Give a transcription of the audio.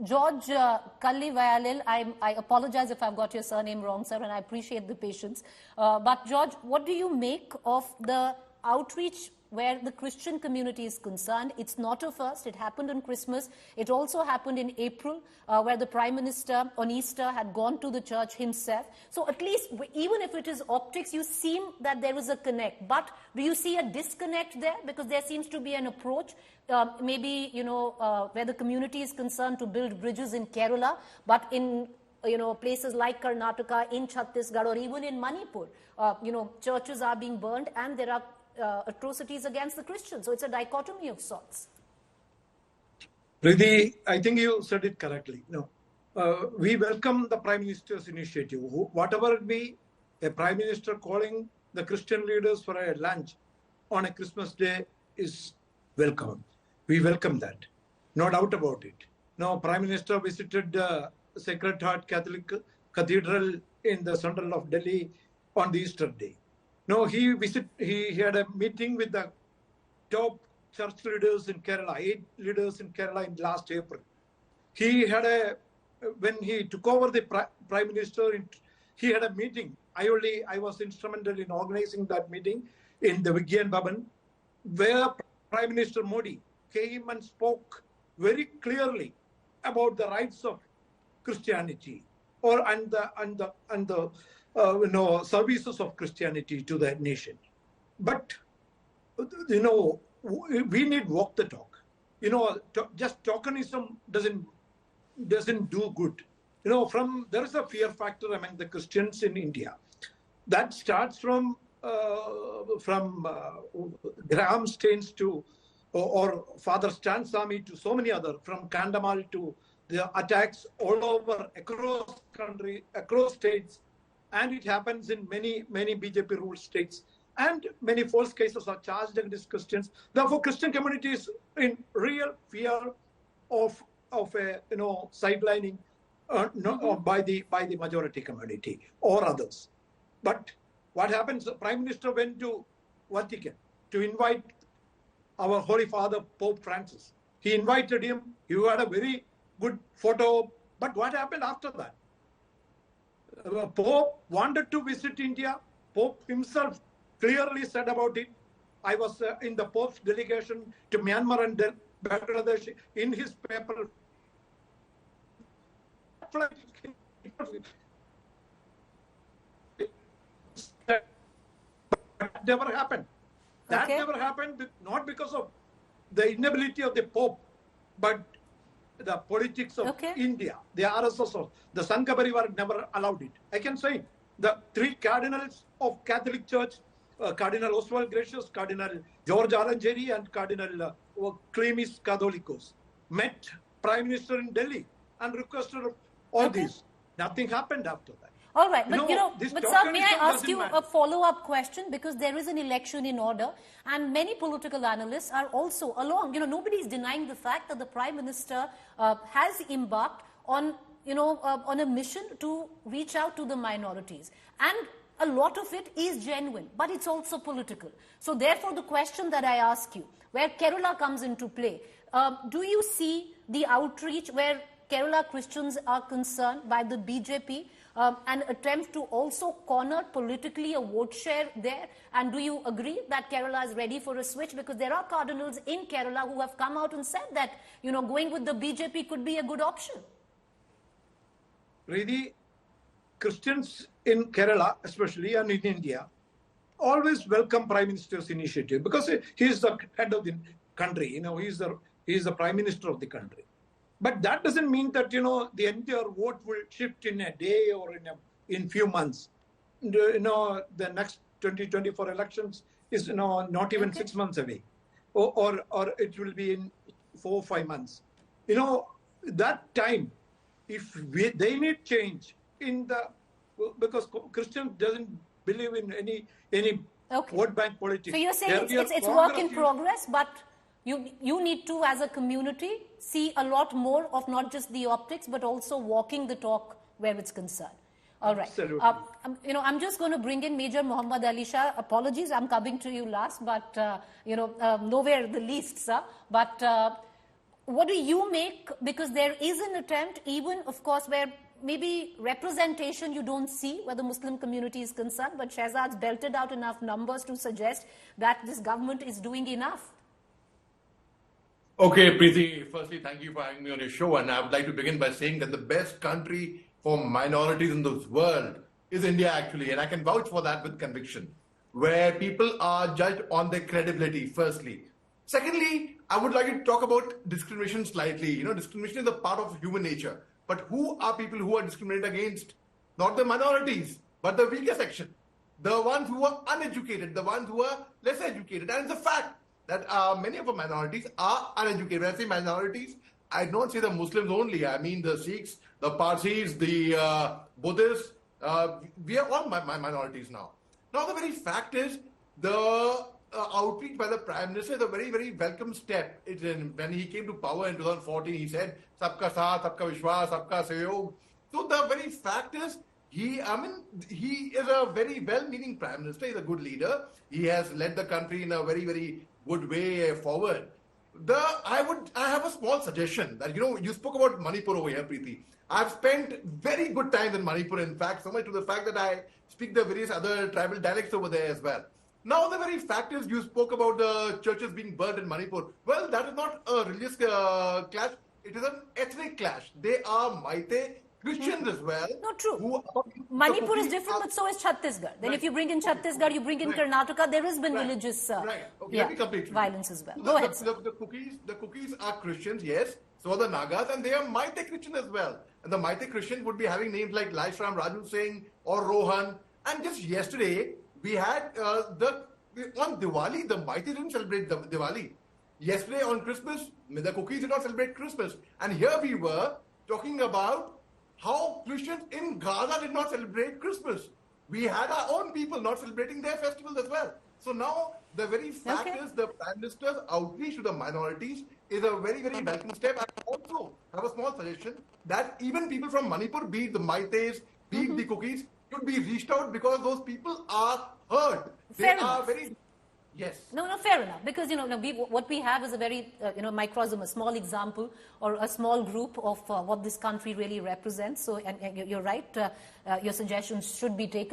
George Kalli Vayalil, I apologize if I've got your surname wrong, sir, and I appreciate the patience. But George, what do you make of the outreach where the Christian community is concerned? It's not a first. It happened on Christmas. It also happened in April, where the Prime Minister on Easter had gone to the church himself. So at least, even if it is optics, you seem that there is a connect. But do you see a disconnect there? Because there seems to be an approach, maybe, where the community is concerned to build bridges in Kerala, but in places like Karnataka, in Chhattisgarh, or even in Manipur, churches are being burned and there are atrocities against the Christians. So it's a dichotomy of sorts. Priti, I think you said it correctly. No, we welcome the Prime Minister's initiative. Whatever it be, a Prime Minister calling the Christian leaders for a lunch on a Christmas day is welcome. We welcome that. No doubt about it. Now, Prime Minister visited Sacred Heart Catholic Cathedral in the center of Delhi on the Easter day. No, he had a meeting with the top church leaders in Kerala, 8 leaders in Kerala in last April. He had when he took over the Prime Minister, he had a meeting. I was instrumental in organizing that meeting in the Vigyan Bhavan, where Prime Minister Modi came and spoke very clearly about the rights of Christianity and the services of Christianity to the nation. But we need walk the talk. Just tokenism doesn't do good. There is a fear factor among the Christians in India that starts from Graham Staines to or Father Stan Sami to so many other, from Kandamal to the attacks all over across country, across states, and it happens in many BJP ruled states, and many false cases are charged against Christians. Therefore, Christian community is in real fear of sidelining by the majority community or others. But what happens? The Prime Minister went to Vatican to invite our Holy Father Pope Francis. He invited him. He had a very good photo. But what happened after that? Pope wanted to visit India. Pope himself clearly said about it. I was in the Pope's delegation to Myanmar and Bangladesh. In his paper, that never happened. That never happened, not because of the inability of the Pope, but the politics of India, the RSS, of the Sangha Parivar never allowed it. I can say the 3 cardinals of Catholic Church, Cardinal Oswald Gracious, Cardinal George Aranjeri, and Cardinal Clemis Catholicos, met Prime Minister in Delhi and requested all these. Nothing happened after that. All right, but sir, may I ask you a follow-up question, because there is an election in order, and many political analysts are also along. Nobody is denying the fact that the Prime Minister has embarked on, on a mission to reach out to the minorities, and a lot of it is genuine, but it's also political. So therefore, the question that I ask you, where Kerala comes into play, do you see the outreach where Kerala Christians are concerned by the BJP, an attempt to also corner politically a vote share there? And do you agree that Kerala is ready for a switch? Because there are cardinals in Kerala who have come out and said that, going with the BJP could be a good option. Really, Christians in Kerala, especially, and in India, always welcome Prime Minister's initiative, because he is the head of the country. He is the Prime Minister of the country. But that doesn't mean that, the entire vote will shift in a day or in few months. The next 2024 elections is, not even 6 months away. Or it will be in 4 or 5 months. That time, if they need change because Christian doesn't believe in any vote bank politics. So you're saying it's work in progress, but you need to, as a community, see a lot more of not just the optics, but also walking the talk where it's concerned. All right. Absolutely. I'm just going to bring in Major Muhammad Ali Shah. Apologies, I'm coming to you last, but, nowhere the least, sir. But what do you make? Because there is an attempt, even, of course, where maybe representation you don't see where the Muslim community is concerned, but Shehzad's belted out enough numbers to suggest that this government is doing enough. Okay, Preeti, firstly, thank you for having me on your show. And I would like to begin by saying that the best country for minorities in this world is India, actually. And I can vouch for that with conviction, where people are judged on their credibility, firstly. Secondly, I would like to talk about discrimination slightly. You know, discrimination is a part of human nature. But who are people who are discriminated against? Not the minorities, but the weaker section. The ones who are uneducated, the ones who are less educated. And it's a fact that many of the minorities are uneducated. When I say minorities, I don't say the Muslims only. I mean the Sikhs, the Parsis, the Buddhists. We are all minorities now. Now, the very fact is, the outreach by the Prime Minister is a very, very welcome step. When he came to power in 2014, he said, Sabka Saath, Sabka Vishwas, Sabka Sahyog. So the very fact is, he is a very well-meaning Prime Minister. He's a good leader. He has led the country in a very, very good way forward. I have a small suggestion that, you spoke about Manipur over here, Preeti. I've spent very good time in Manipur, in fact, so much to the fact that I speak the various other tribal dialects over there as well. Now, the very fact is, you spoke about the churches being burnt in Manipur. Well, that is not a religious clash. It is an ethnic clash. They are Maite Christians as well. Not true. Manipur is different, but so is Chhattisgarh. Then if you bring in Chhattisgarh, you bring in Karnataka, there has been religious violence as well. Go ahead, sir. The cookies are Christians, yes. So are the Nagas, and they are Maite Christian as well. And the Maite Christian would be having names like Laishram Raju Singh or Rohan. And just yesterday, we had on Diwali, the Maite didn't celebrate Diwali. Yesterday on Christmas, the cookies did not celebrate Christmas. And here we were talking about how Christians in Gaza did not celebrate Christmas. We had our own people not celebrating their festivals as well. So now the very fact is, the Prime Minister's outreach to the minorities is a very, very welcome step. I also have a small suggestion that even people from Manipur, be it the Maites, be it the cookies, should be reached out, because those people are hurt. Fair They enough. are very... Yes. No, fair enough. Because, what we have is a very, microcosm, a small example or a small group of what this country really represents. So, and you're right, your suggestions should be taken.